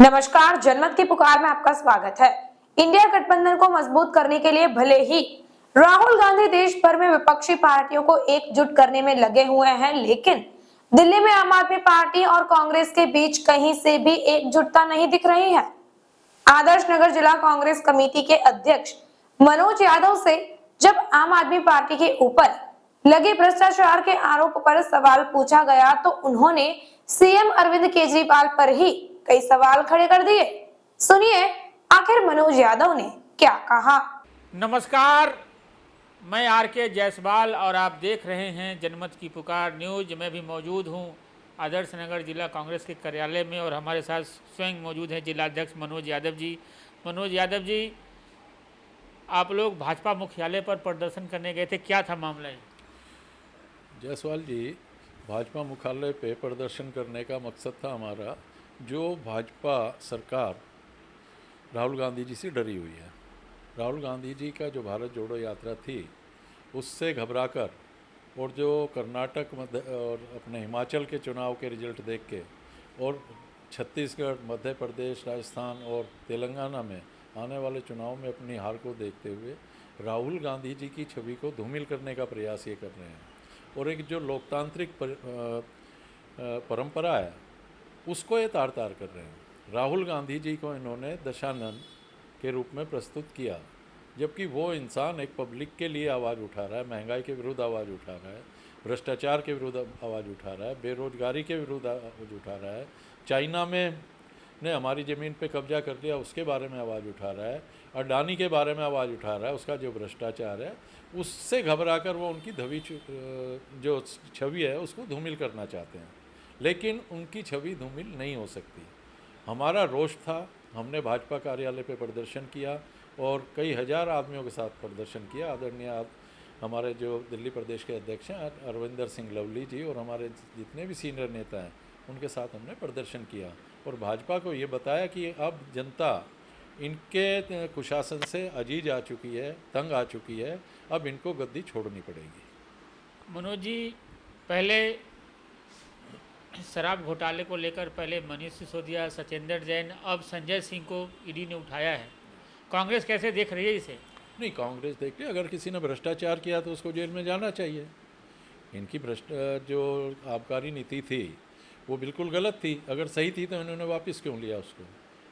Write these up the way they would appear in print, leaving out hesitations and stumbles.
नमस्कार, जनमत की पुकार में आपका स्वागत है। इंडिया गठबंधन को मजबूत करने के लिए भले ही राहुल गांधी देश भर में विपक्षी पार्टियों को एकजुट करने में लगे हुए हैं, लेकिन दिल्ली में आम आदमी पार्टी और कांग्रेस के बीच कहीं से भी एकजुटता नहीं दिख रही है। आदर्श नगर जिला कांग्रेस कमेटी के अध्यक्ष मनोज यादव से जब आम आदमी पार्टी के ऊपर लगे भ्रष्टाचार के आरोप पर सवाल पूछा गया तो उन्होंने सीएम अरविंद केजरीवाल पर ही कई सवाल खड़े कर दिए। सुनिए आखिर मनोज यादव ने क्या कहा। नमस्कार, मैं आर के जायसवाल और आप देख रहे हैं जनमत की पुकार न्यूज। मैं भी मौजूद हूं आदर्श नगर जिला कांग्रेस के कार्यालय में और हमारे साथ स्वयं मौजूद हैं जिलाध्यक्ष मनोज यादव जी। मनोज यादव जी, आप लोग भाजपा मुख्यालय पर प्रदर्शन करने गए थे, क्या था मामला? जायसवाल जी, भाजपा मुख्यालय पे प्रदर्शन करने का मकसद था हमारा, जो भाजपा सरकार राहुल गांधी जी से डरी हुई है। राहुल गांधी जी का जो भारत जोड़ो यात्रा थी उससे घबराकर और जो कर्नाटक मध्य और अपने हिमाचल के चुनाव के रिजल्ट देख के और छत्तीसगढ़, मध्य प्रदेश, राजस्थान और तेलंगाना में आने वाले चुनाव में अपनी हार को देखते हुए राहुल गांधी जी की छवि को धूमिल करने का प्रयास ये कर रहे हैं और एक जो लोकतांत्रिक परंपरा है उसको ये तार तार कर रहे हैं। राहुल गांधी जी को इन्होंने दशानन के रूप में प्रस्तुत किया, जबकि वो इंसान एक पब्लिक के लिए आवाज़ उठा रहा है, महंगाई के विरुद्ध आवाज़ उठा रहा है, भ्रष्टाचार के विरुद्ध आवाज़ उठा रहा है, बेरोजगारी के विरुद्ध आवाज़ उठा रहा है, चाइना में ने हमारी ज़मीन पे कब्जा कर लिया उसके बारे में आवाज़ उठा रहा है, अडानी के बारे में आवाज़ उठा रहा है, उसका जो भ्रष्टाचार है उससे घबराकर वो उनकी जो छवि है उसको धूमिल करना चाहते हैं, लेकिन उनकी छवि धूमिल नहीं हो सकती। हमारा रोष था, हमने भाजपा कार्यालय पे प्रदर्शन किया और कई हज़ार आदमियों के साथ प्रदर्शन किया। आदरणीय हमारे जो दिल्ली प्रदेश के अध्यक्ष हैं अरविंदर सिंह लवली जी और हमारे जितने भी सीनियर नेता हैं उनके साथ हमने प्रदर्शन किया और भाजपा को ये बताया कि अब जनता इनके कुशासन से अजीज आ चुकी है, तंग आ चुकी है, अब इनको गद्दी छोड़नी पड़ेगी। मनोज जी, पहले शराब घोटाले को लेकर पहले मनीष सिसोदिया, सत्येंद्र जैन, अब संजय सिंह को ईडी ने उठाया है। कांग्रेस कैसे देख रही है इसे? नहीं, कांग्रेस देखिए, अगर किसी ने भ्रष्टाचार किया तो उसको जेल में जाना चाहिए। इनकी जो आबकारी नीति थी वो बिल्कुल गलत थी। अगर सही थी तो इन्होंने वापस क्यों लिया उसको?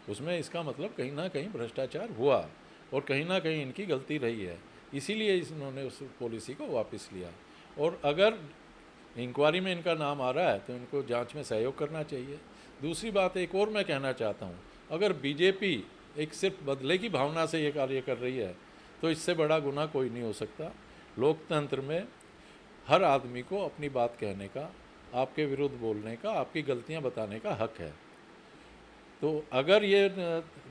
उसमें इसका मतलब कहीं ना कहीं भ्रष्टाचार हुआ और कहीं ना कहीं इनकी गलती रही है, इसीलिए इन्होंने उस पॉलिसी को वापस लिया। और अगर इंक्वायरी में इनका नाम आ रहा है तो इनको जांच में सहयोग करना चाहिए। दूसरी बात एक और मैं कहना चाहता हूँ, अगर बीजेपी एक सिर्फ बदले की भावना से ये कार्य कर रही है तो इससे बड़ा गुनाह कोई नहीं हो सकता। लोकतंत्र में हर आदमी को अपनी बात कहने का, आपके विरुद्ध बोलने का, आपकी गलतियाँ बताने का हक है। तो अगर ये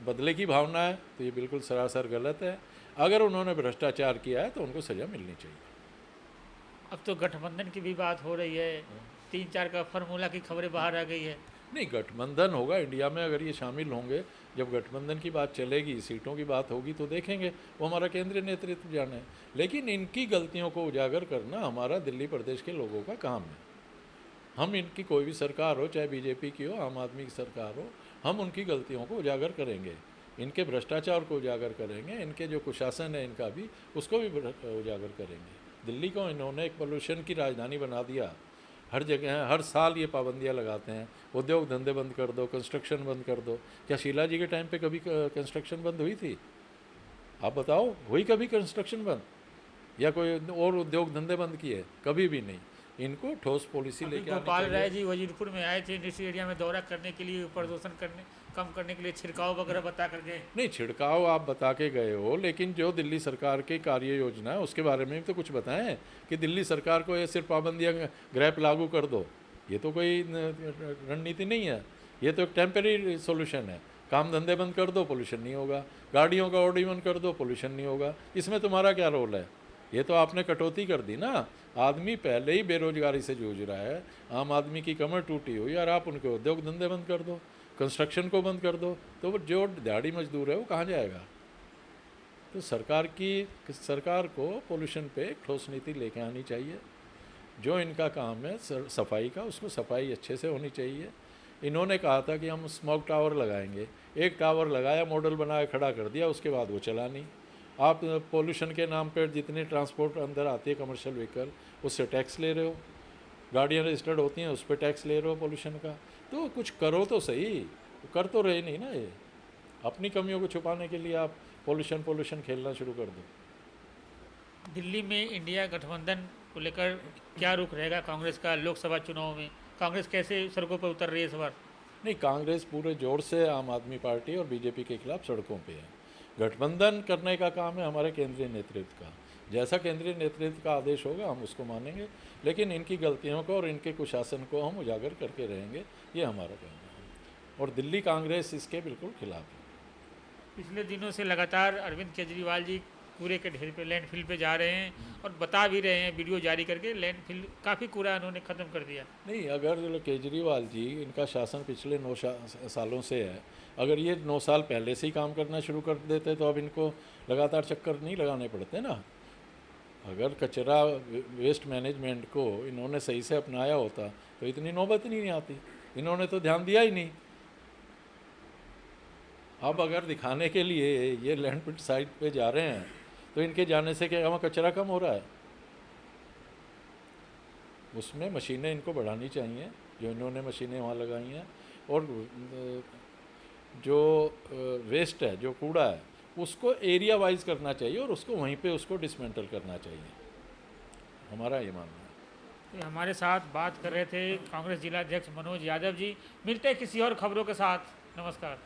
बदले की भावना है तो ये बिल्कुल सरासर गलत है। अगर उन्होंने भ्रष्टाचार किया है तो उनको सज़ा मिलनी चाहिए। अब तो गठबंधन की भी बात हो रही है, 3-4 का फार्मूला की खबरें बाहर आ गई है। नहीं, गठबंधन होगा इंडिया में, अगर ये शामिल होंगे, जब गठबंधन की बात चलेगी, सीटों की बात होगी तो देखेंगे, वो हमारा केंद्रीय नेतृत्व जाने। लेकिन इनकी गलतियों को उजागर करना हमारा दिल्ली प्रदेश के लोगों का काम है। हम इनकी कोई भी सरकार हो, चाहे बीजेपी की हो, आम आदमी की सरकार हो, हम उनकी गलतियों को उजागर करेंगे, इनके भ्रष्टाचार को उजागर करेंगे, इनके जो कुशासन है इनका भी उसको भी उजागर करेंगे। दिल्ली को इन्होंने एक पोल्यूशन की राजधानी बना दिया। हर जगह हर साल ये पाबंदियां लगाते हैं, उद्योग धंधे बंद कर दो, कंस्ट्रक्शन बंद कर दो। क्या शीला जी के टाइम पे कभी कंस्ट्रक्शन बंद हुई थी? आप बताओ, हुई कभी कंस्ट्रक्शन बंद या कोई और उद्योग धंधे बंद किए? कभी भी नहीं। इनको ठोस पॉलिसी लेके गोपाल राय जी वजीरपुर में आए थे इंडस्ट्रियल एरिया में दौरा करने के लिए, प्रदूषण कम करने के लिए छिड़काव वगैरह बता कर गए। नहीं, छिड़काव आप बता के गए हो, लेकिन जो दिल्ली सरकार की कार्य योजना है उसके बारे में तो कुछ बताएं कि दिल्ली सरकार को ये सिर्फ पाबंदियां ग्रैप लागू कर दो। ये तो कोई रणनीति नहीं है, ये तो एक टेम्परेरी सॉल्यूशन है। काम धंधे बंद कर दो, पोल्यूशन नहीं होगा। गाड़ियों का ऑडी बंद कर दो, पोल्यूशन नहीं होगा। इसमें तुम्हारा क्या रोल है? ये तो आपने कटौती कर दी ना। आदमी पहले ही बेरोजगारी से जूझ रहा है, आम आदमी की कमर टूटी हुई, और आप उनके उद्योग धंधे बंद कर दो, कंस्ट्रक्शन को बंद कर दो, तो वो जो दिहाड़ी मजदूर है वो कहाँ जाएगा? तो सरकार को पोल्यूशन पे एक ठोस नीति लेके आनी चाहिए। जो इनका काम है सफाई का, उसको सफाई अच्छे से होनी चाहिए। इन्होंने कहा था कि हम स्मोक टावर लगाएंगे, एक टावर लगाया, मॉडल बनाया, खड़ा कर दिया, उसके बाद वो चला नहीं। आप पोल्यूशन के नाम पर जितनी ट्रांसपोर्ट अंदर आती है कमर्शियल व्हीकल, उससे टैक्स ले रहे हो, गाड़ियाँ रजिस्टर्ड होती हैं उस पर टैक्स ले रहे हो पोल्यूशन का। तो कुछ करो तो सही, कर तो रहे नहीं ना। ये अपनी कमियों को छुपाने के लिए आप पोल्यूशन खेलना शुरू कर दो। दिल्ली में इंडिया गठबंधन को लेकर क्या रुख रहेगा कांग्रेस का लोकसभा चुनाव में? कांग्रेस कैसे सड़कों पर उतर रही है इस बार? नहीं, कांग्रेस पूरे जोर से आम आदमी पार्टी और बीजेपी के खिलाफ सड़कों पे है। गठबंधन करने का काम है हमारे केंद्रीय नेतृत्व का। जैसा केंद्रीय नेतृत्व का आदेश होगा हम उसको मानेंगे, लेकिन इनकी गलतियों को और इनके कुशासन को हम उजागर करके रहेंगे, ये हमारा कहना है। और दिल्ली कांग्रेस इसके बिल्कुल खिलाफ है। पिछले दिनों से लगातार अरविंद केजरीवाल जी कूड़े के ढेर पे लैंडफिल पे जा रहे हैं और बता भी रहे हैं वीडियो जारी करके लैंडफिल काफ़ी कूड़ा उन्होंने ख़त्म कर दिया। नहीं, अगर जो केजरीवाल जी, इनका शासन पिछले 9 सालों से है, अगर ये 9 साल पहले से ही काम करना शुरू कर देते तो अब इनको लगातार चक्कर नहीं लगाने पड़ते ना। अगर कचरा वेस्ट मैनेजमेंट को इन्होंने सही से अपनाया होता तो इतनी नौबत नहीं आती। इन्होंने तो ध्यान दिया ही नहीं। अब अगर दिखाने के लिए ये लैंडफिल साइट पे जा रहे हैं तो इनके जाने से क्या वहाँ कचरा कम हो रहा है? उसमें मशीनें इनको बढ़ानी चाहिए, जो इन्होंने मशीनें वहाँ लगाई हैं। और जो वेस्ट है, जो कूड़ा है, उसको एरिया वाइज करना चाहिए और उसको वहीं पे उसको डिसमेंटल करना चाहिए। हमारा ये मानना है। तो हमारे साथ बात कर रहे थे कांग्रेस जिला अध्यक्ष मनोज यादव जी। मिलते हैं किसी और खबरों के साथ। नमस्कार।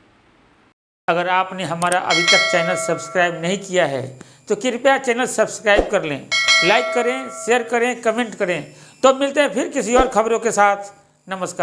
अगर आपने हमारा अभी तक चैनल सब्सक्राइब नहीं किया है तो कृपया चैनल सब्सक्राइब कर लें, लाइक करें, शेयर करें, कमेंट करें। तो मिलते हैं फिर किसी और खबरों के साथ। नमस्कार।